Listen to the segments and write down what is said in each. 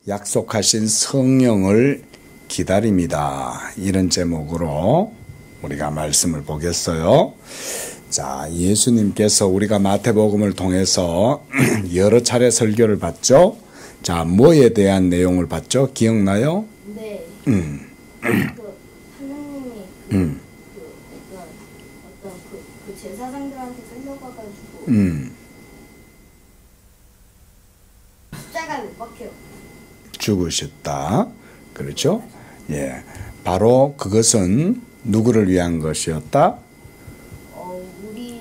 약속하신 성령을 기다립니다. 이런 제목으로 우리가 말씀을 보겠어요. 자, 예수님께서 우리가 마태복음을 통해서 여러 차례 설교를 봤죠. 자, 뭐에 대한 내용을 봤죠? 기억나요? 네. 하나님이 어떤 제사장들한테 끌려가가지고 십자가에 못 박혀 죽으셨다. 그렇죠? 예, 바로 그것은 누구를 위한 것이었다? 우리의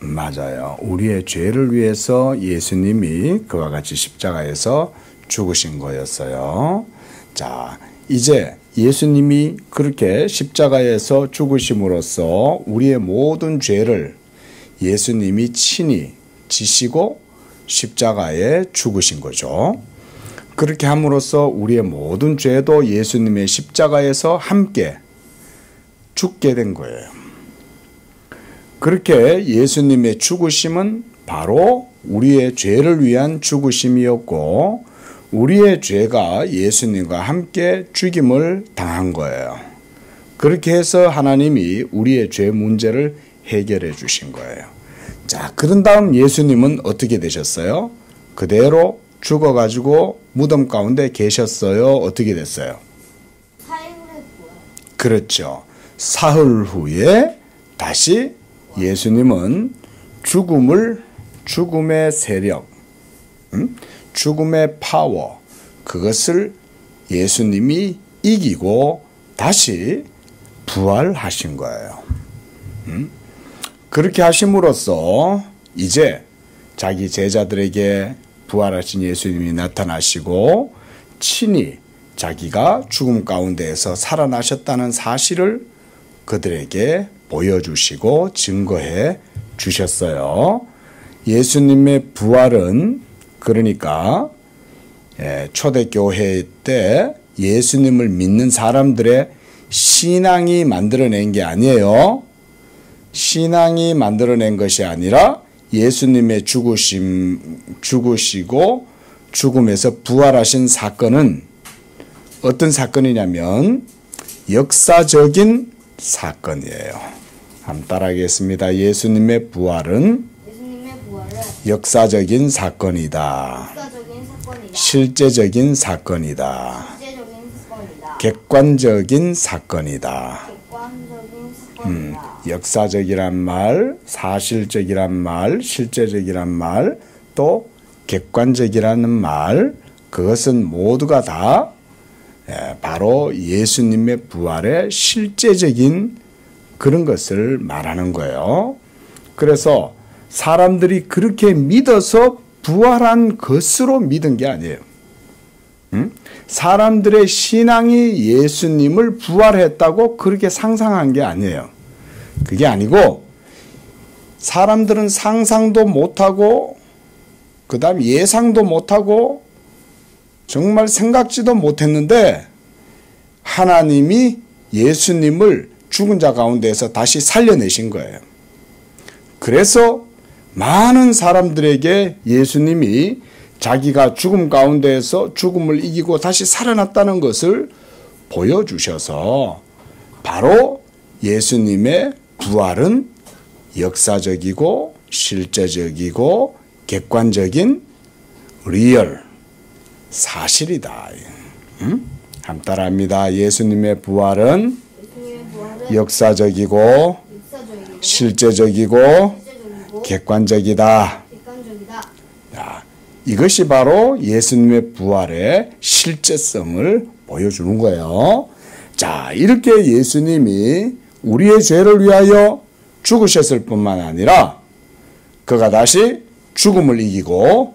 죄를. 맞아요. 우리의 죄를 위해서 예수님이 그와 같이 십자가에서 죽으신 거였어요. 자, 이제 예수님이 그렇게 십자가에서 죽으심으로써 우리의 모든 죄를 예수님이 친히 지시고 십자가에 죽으신 거죠. 그렇게 함으로써 우리의 모든 죄도 예수님의 십자가에서 함께 죽게 된 거예요. 그렇게 예수님의 죽으심은 바로 우리의 죄를 위한 죽으심이었고 우리의 죄가 예수님과 함께 죽임을 당한 거예요. 그렇게 해서 하나님이 우리의 죄 문제를 해결해 주신 거예요. 자, 그런 다음 예수님은 어떻게 되셨어요? 그대로 죽어가지고 무덤 가운데 계셨어요? 어떻게 됐어요? 사흘 후에 부활. 그렇죠. 사흘 후에 다시 예수님은 죽음의 세력, 죽음의 파워, 그것을 예수님이 이기고 다시 부활하신 거예요. 그렇게 하심으로써 이제 자기 제자들에게 부활하신 예수님이 나타나시고 친히 자기가 죽음 가운데에서 살아나셨다는 사실을 그들에게 보여주시고 증거해 주셨어요. 예수님의 부활은 그러니까 초대교회 때 예수님을 믿는 사람들의 신앙이 만들어낸 게 아니에요. 신앙이 만들어낸 것이 아니라 예수님의 죽으시고 죽음에서 부활하신 사건은 어떤 사건이냐면 역사적인 사건이에요. 한번 따라하겠습니다. 예수님의 부활은 역사적인 사건이다. 실제적인 사건이다. 객관적인 사건이다. 역사적이란 말, 사실적이란 말, 실제적이란 말, 또 객관적이라는 말, 그것은 모두가 다 바로 예수님의 부활의 실제적인 그런 것을 말하는 거예요. 그래서 사람들이 그렇게 믿어서 부활한 것으로 믿은 게 아니에요. 사람들의 신앙이 예수님을 부활했다고 그렇게 상상한 게 아니에요. 그게 아니고 사람들은 상상도 못하고 그 다음 예상도 못하고 정말 생각지도 못했는데 하나님이 예수님을 죽은 자 가운데에서 다시 살려내신 거예요. 그래서 많은 사람들에게 예수님이 자기가 죽음 가운데에서 죽음을 이기고 다시 살아났다는 것을 보여주셔서 바로 예수님의 부활은 역사적이고 실제적이고 객관적인 리얼 사실이다. 한번 따라합니다. 예수님의 부활은 역사적이고 실제적이고 객관적이다. 자, 이것이 바로 예수님의 부활의 실제성을 보여주는 거예요. 자, 이렇게 예수님이 우리의 죄를 위하여 죽으셨을 뿐만 아니라 그가 다시 죽음을 이기고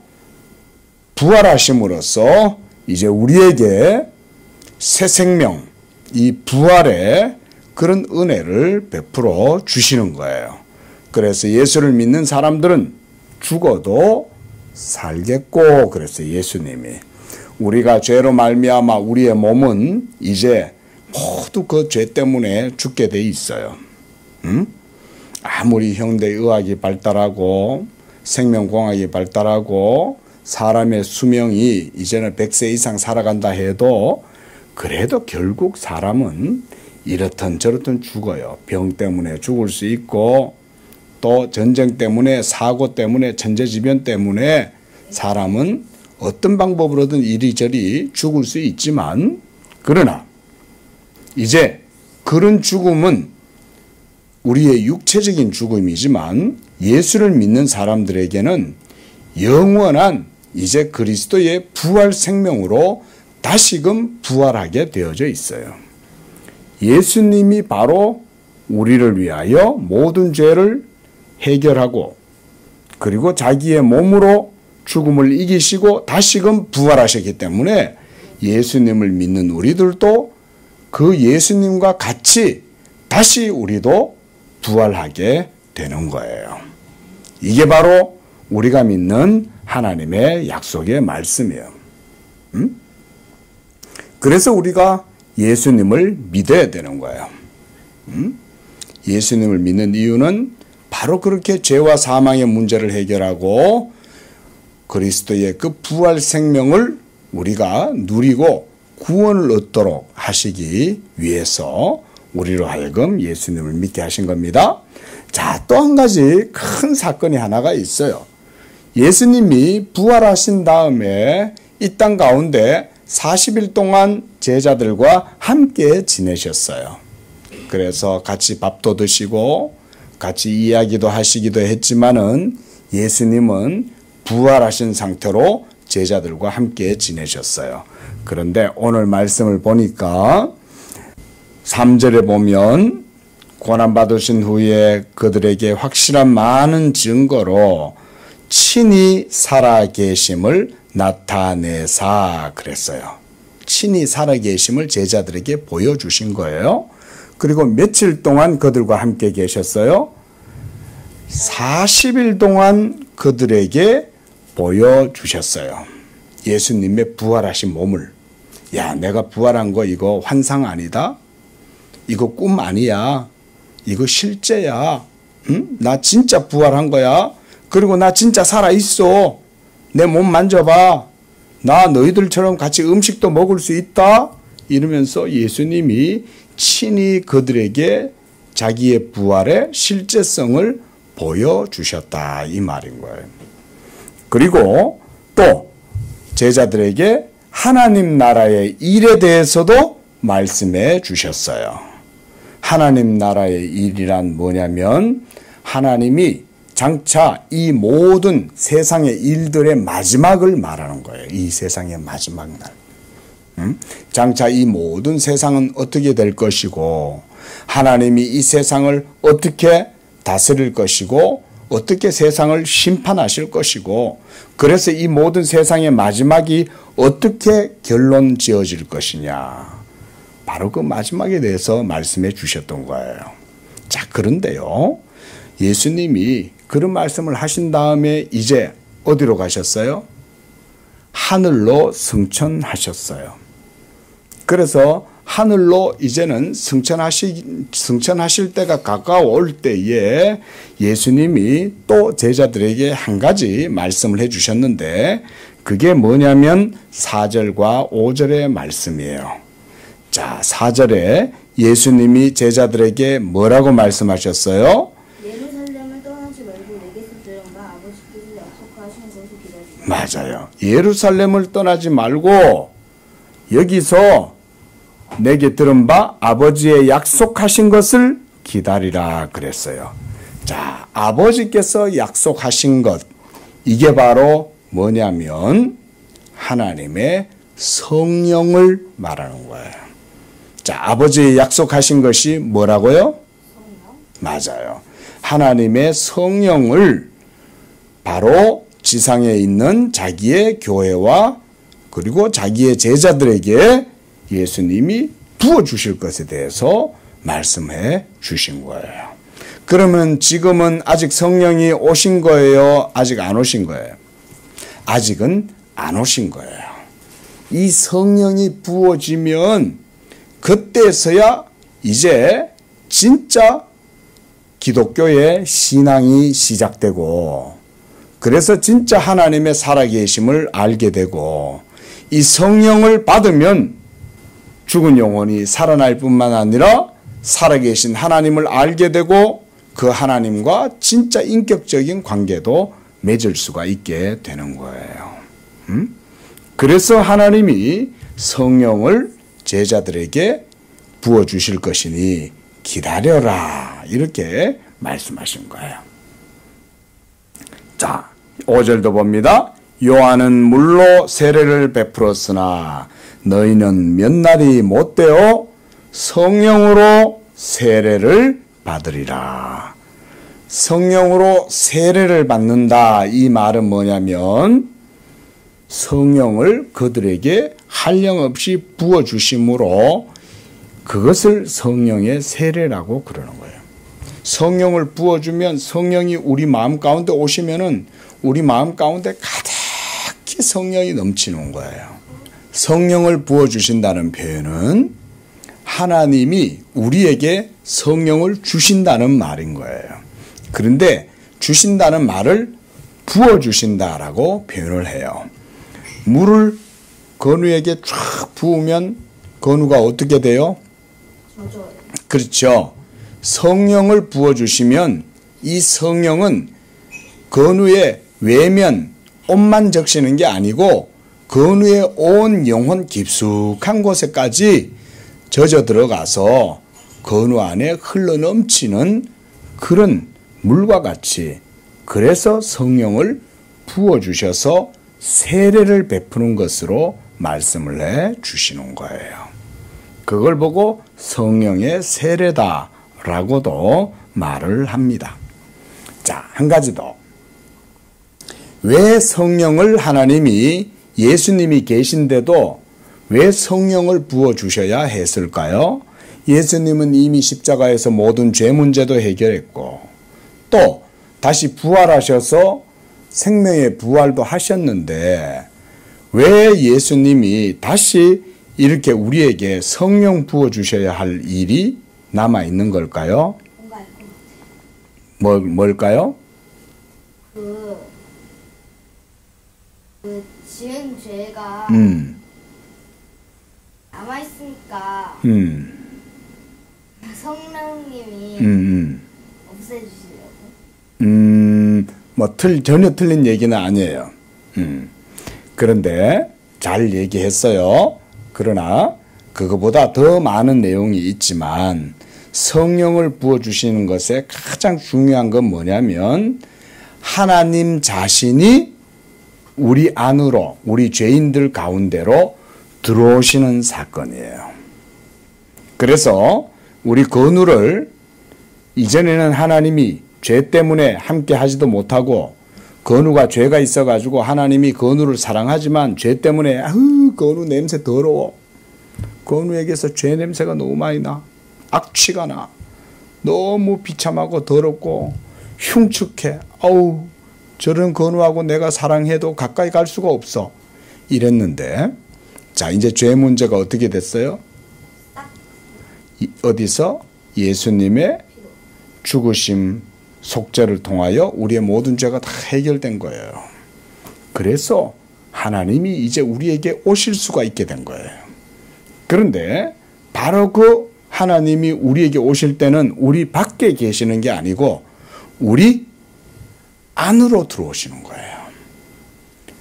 부활하심으로써 이제 우리에게 새 생명, 이 부활의 그런 은혜를 베풀어 주시는 거예요. 그래서 예수를 믿는 사람들은 죽어도 살겠고, 그래서 예수님이 우리가 죄로 말미암아 우리의 몸은 이제 모두 그 죄 때문에 죽게 돼 있어요. 아무리 현대 의학이 발달하고 생명공학이 발달하고 사람의 수명이 이제는 100세 이상 살아간다 해도 그래도 결국 사람은 이렇든 저렇든 죽어요. 병 때문에 죽을 수 있고 또 전쟁 때문에 사고 때문에 천재지변 때문에 사람은 어떤 방법으로든 이리저리 죽을 수 있지만 그러나 이제 그런 죽음은 우리의 육체적인 죽음이지만 예수를 믿는 사람들에게는 영원한 이제 그리스도의 부활 생명으로 다시금 부활하게 되어져 있어요. 예수님이 바로 우리를 위하여 모든 죄를 해결하고 그리고 자기의 몸으로 죽음을 이기시고 다시금 부활하셨기 때문에 예수님을 믿는 우리들도 그 예수님과 같이 다시 우리도 부활하게 되는 거예요. 이게 바로 우리가 믿는 하나님의 약속의 말씀이에요. 그래서 우리가 예수님을 믿어야 되는 거예요. 예수님을 믿는 이유는 바로 그렇게 죄와 사망의 문제를 해결하고 그리스도의 그 부활 생명을 우리가 누리고 구원을 얻도록 하시기 위해서 우리로 하여금 예수님을 믿게 하신 겁니다. 자, 또 한 가지 큰 사건이 하나가 있어요. 예수님이 부활하신 다음에 이 땅 가운데 40일 동안 제자들과 함께 지내셨어요. 그래서 같이 밥도 드시고 같이 이야기도 하시기도 했지만은 예수님은 부활하신 상태로 제자들과 함께 지내셨어요. 그런데 오늘 말씀을 보니까 3절에 보면 고난받으신 후에 그들에게 확실한 많은 증거로 친히 살아계심을 나타내사 그랬어요. 친히 살아계심을 제자들에게 보여주신 거예요. 그리고 며칠 동안 그들과 함께 계셨어요? 40일 동안 그들에게 보여주셨어요. 예수님의 부활하신 몸을. 야, 내가 부활한 거 이거 환상 아니다? 이거 꿈 아니야? 이거 실제야? 응? 나 진짜 부활한 거야? 그리고 나 진짜 살아있어. 내 몸 만져봐. 나 너희들처럼 같이 음식도 먹을 수 있다? 이러면서 예수님이 친히 그들에게 자기의 부활의 실제성을 보여주셨다. 이 말인 거예요. 그리고 또 제자들에게 하나님 나라의 일에 대해서도 말씀해 주셨어요. 하나님 나라의 일이란 뭐냐면 하나님이 장차 이 모든 세상의 일들의 마지막을 말하는 거예요. 이 세상의 마지막 날. 장차 이 모든 세상은 어떻게 될 것이고 하나님이 이 세상을 어떻게 다스릴 것이고 어떻게 세상을 심판하실 것이고 그래서 이 모든 세상의 마지막이 어떻게 결론 지어질 것이냐. 바로 그 마지막에 대해서 말씀해 주셨던 거예요. 자, 그런데요. 예수님이 그런 말씀을 하신 다음에 이제 어디로 가셨어요? 하늘로 승천하셨어요. 그래서 하늘로 이제는 승천하실 때가 가까워올 때에 예수님이 또 제자들에게 한 가지 말씀을 해 주셨는데 그게 뭐냐면 4절과 5절의 말씀이에요. 자, 4절에 예수님이 제자들에게 뭐라고 말씀하셨어요? 예루살렘을 떠나지 말고 내게서 들은 바 아버지께서 약속하신 것을 기다리라. 맞아요. 예루살렘을 떠나지 말고 여기서 내게 들은 바 아버지의 약속하신 것을 기다리라 그랬어요. 자, 아버지께서 약속하신 것 이게 바로 뭐냐면 하나님의 성령을 말하는 거예요. 자, 아버지의 약속하신 것이 뭐라고요? 맞아요. 하나님의 성령을 바로 지상에 있는 자기의 교회와 그리고 자기의 제자들에게 예수님이 부어주실 것에 대해서 말씀해 주신 거예요. 그러면 지금은 아직 성령이 오신 거예요? 아직 안 오신 거예요? 아직은 안 오신 거예요. 이 성령이 부어지면 그때서야 이제 진짜 기독교의 신앙이 시작되고 그래서 진짜 하나님의 살아계심을 알게 되고 이 성령을 받으면 죽은 영혼이 살아날 뿐만 아니라 살아계신 하나님을 알게 되고 그 하나님과 진짜 인격적인 관계도 맺을 수가 있게 되는 거예요. 그래서 하나님이 성령을 제자들에게 부어주실 것이니 기다려라 이렇게 말씀하신 거예요. 자, 5절도 봅니다. 요한은 물로 세례를 베풀었으나 너희는 몇 날이 못되어 성령으로 세례를 받으리라. 성령으로 세례를 받는다. 이 말은 뭐냐면 성령을 그들에게 한량없이 부어주심으로 그것을 성령의 세례라고 그러는 거예요. 성령을 부어주면 성령이 우리 마음 가운데 오시면은 우리 마음 가운데 가득히 성령이 넘치는 거예요. 성령을 부어주신다는 표현은 하나님이 우리에게 성령을 주신다는 말인 거예요. 그런데 주신다는 말을 부어주신다라고 표현을 해요. 물을 건우에게 쫙 부으면 건우가 어떻게 돼요? 그렇죠. 성령을 부어주시면 이 성령은 건우의 외면, 옷만 적시는 게 아니고 건우의 온 영혼 깊숙한 곳에까지 젖어 들어가서 건우 안에 흘러넘치는 그런 물과 같이 그래서 성령을 부어주셔서 세례를 베푸는 것으로 말씀을 해 주시는 거예요. 그걸 보고 성령의 세례다라고도 말을 합니다. 자, 한 가지 더. 왜 성령을 하나님이 예수님이 계신데도 왜 성령을 부어주셔야 했을까요? 예수님은 이미 십자가에서 모든 죄 문제도 해결했고 또 다시 부활하셔서 생명의 부활도 하셨는데 왜 예수님이 다시 이렇게 우리에게 성령 부어주셔야 할 일이 남아있는 걸까요? 뭘까요? 그 지은 죄가 남아있으니까 성령님이 없애주시려고? 전혀 틀린 얘기는 아니에요. 그런데 잘 얘기했어요. 그러나 그거보다 더 많은 내용이 있지만 성령을 부어주시는 것에 가장 중요한 건 뭐냐면 하나님 자신이 우리 안으로 우리 죄인들 가운데로 들어오시는 사건이에요. 그래서 우리 건우를 이전에는 하나님이 죄 때문에 함께 하지도 못하고 건우가 죄가 있어가지고 하나님이 건우를 사랑하지만 죄 때문에 건우 냄새 더러워. 건우에게서 죄 냄새가 너무 많이 나. 악취가 나. 너무 비참하고 더럽고 흉측해. 아우 저런 건우하고 내가 사랑해도 가까이 갈 수가 없어. 이랬는데 자 이제 죄 문제가 어떻게 됐어요? 어디서? 예수님의 죽으심 속죄를 통하여 우리의 모든 죄가 다 해결된 거예요. 그래서 하나님이 이제 우리에게 오실 수가 있게 된 거예요. 그런데 바로 그 하나님이 우리에게 오실 때는 우리 밖에 계시는 게 아니고 우리 안으로 들어오시는 거예요.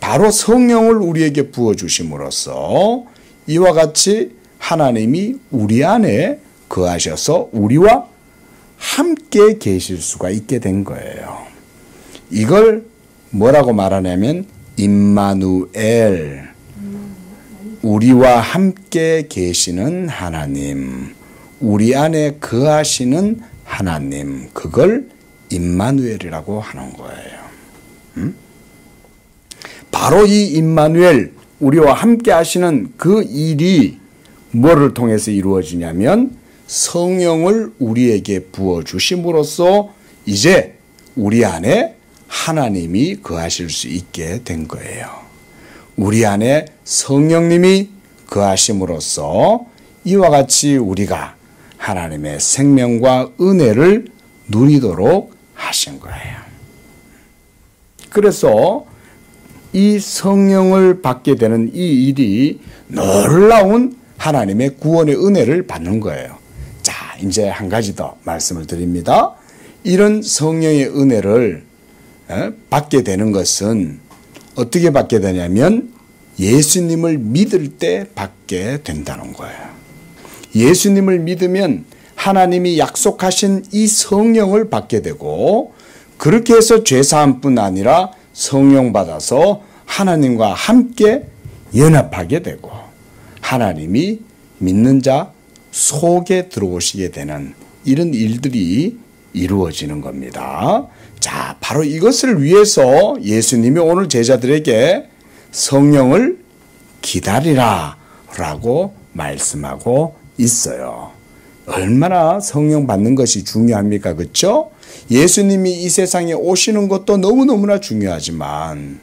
바로 성령을 우리에게 부어주심으로써 이와 같이 하나님이 우리 안에 거하셔서 우리와 함께 계실 수가 있게 된 거예요. 이걸 뭐라고 말하냐면 임마누엘, 우리와 함께 계시는 하나님, 우리 안에 거하시는 하나님, 그걸 임마누엘이라고 하는 거예요. 바로 이 임마누엘, 우리와 함께 하시는 그 일이 뭐를 통해서 이루어지냐면 성령을 우리에게 부어주심으로써 이제 우리 안에 하나님이 거하실 수 있게 된 거예요. 우리 안에 성령님이 거하심으로써 이와 같이 우리가 하나님의 생명과 은혜를 누리도록 하신 거예요. 그래서 이 성령을 받게 되는 이 일이 놀라운 하나님의 구원의 은혜를 받는 거예요. 자, 이제 한 가지 더 말씀을 드립니다. 이런 성령의 은혜를 받게 되는 것은 어떻게 받게 되냐면 예수님을 믿을 때 받게 된다는 거예요. 예수님을 믿으면 하나님이 약속하신 이 성령을 받게 되고, 그렇게 해서 죄사함뿐 아니라 성령 받아서 하나님과 함께 연합하게 되고 하나님이 믿는 자 속에 들어오시게 되는 이런 일들이 이루어지는 겁니다. 자, 바로 이것을 위해서 예수님이 오늘 제자들에게 성령을 기다리라 라고 말씀하고 있어요. 얼마나 성령 받는 것이 중요합니까? 그렇죠? 예수님이 이 세상에 오시는 것도 너무너무나 중요하지만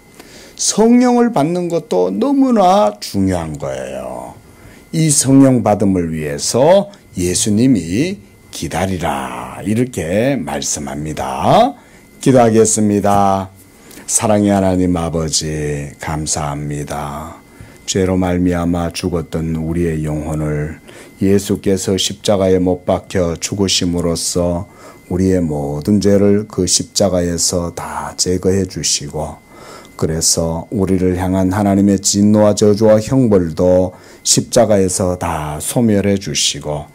성령을 받는 것도 너무나 중요한 거예요. 이 성령 받음을 위해서 예수님이 기다리라 이렇게 말씀합니다. 기도하겠습니다. 사랑의 하나님 아버지, 감사합니다. 죄로 말미암아 죽었던 우리의 영혼을 예수께서 십자가에 못 박혀 죽으심으로써 우리의 모든 죄를 그 십자가에서 다 제거해 주시고, 그래서 우리를 향한 하나님의 진노와 저주와 형벌도 십자가에서 다 소멸해 주시고,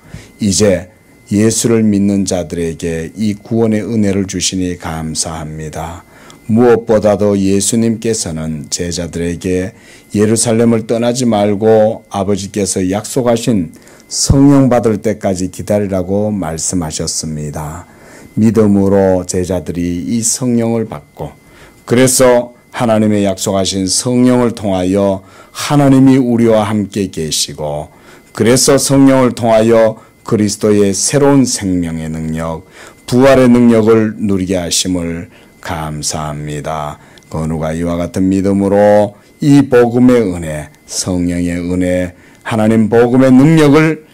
이제 예수를 믿는 자들에게 이 구원의 은혜를 주시니 감사합니다. 무엇보다도 예수님께서는 제자들에게 예루살렘을 떠나지 말고 아버지께서 약속하신 성령 받을 때까지 기다리라고 말씀하셨습니다. 믿음으로 제자들이 이 성령을 받고, 그래서 하나님의 약속하신 성령을 통하여 하나님이 우리와 함께 계시고, 그래서 성령을 통하여 그리스도의 새로운 생명의 능력, 부활의 능력을 누리게 하심을 감사합니다. 그 누가 이와 같은 믿음으로 이 복음의 은혜, 성령의 은혜, 하나님 복음의 능력을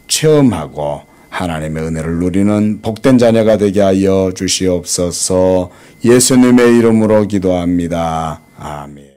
체험하고 하나님의 은혜를 누리는 복된 자녀가 되게 하여 주시옵소서. 예수님의 이름으로 기도합니다. 아멘.